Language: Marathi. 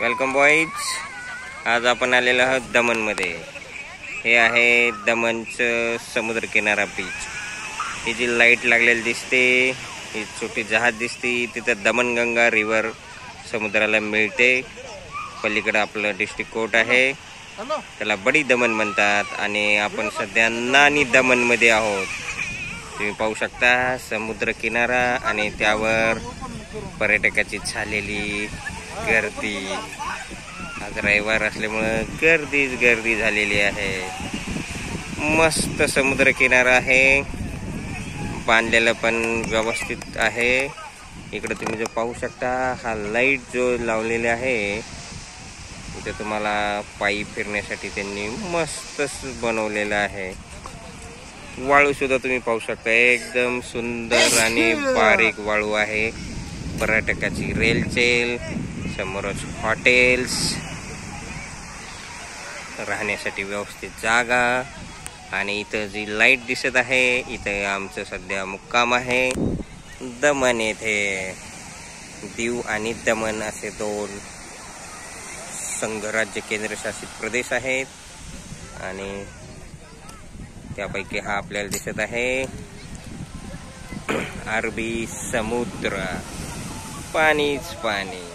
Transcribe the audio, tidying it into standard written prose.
Welcome boys. आज आपण आलेलो आहोत दमनमध्ये. हे आहे दमनचं समुद्र किनारा बीच. ही जी लाईट लागलेली दिसते, ही छोटी जहाज दिसते, तिथं दमनगंगा रिव्हर समुद्राला मिळते. पलीकडे आपलं डिस्ट्रिक्ट कोर्ट आहे, त्याला बडी दमन म्हणतात. आणि आपण सध्या नानी दमनमध्ये आहोत. तुम्ही पाहू शकता समुद्र किनारा आणि त्यावर पर्यटकाची झालेली गर्दी. आज रविवार असल्यामुळं गर्दी झालेली आहे. मस्त समुद्र किनारा आहे, बांधलेलं पण व्यवस्थित आहे. इकडे तुम्ही जो पाहू शकता, हा लाईट जो लावलेला आहे, इथे तुम्हाला पायी फिरण्यासाठी त्यांनी मस्त बनवलेलं आहे. वाळू सुद्धा तुम्ही पाहू शकता, एकदम सुंदर आणि बारीक वाळू आहे. पर्यटकाची रेलचेल, समोरच हॉटेल्स, राहण्यासाठी व्यवस्थित जागा. आणि इथं जी लाईट दिसत आहे, इथं आमचं सध्या मुक्काम आहे दमन येथे. दीव आणि दमन असे दोन संघराज्य केंद्रशासित प्रदेश आहेत आणि त्यापैकी हा आपल्याला दिसत आहे अरबी समुद्र. पाणीच पाणी.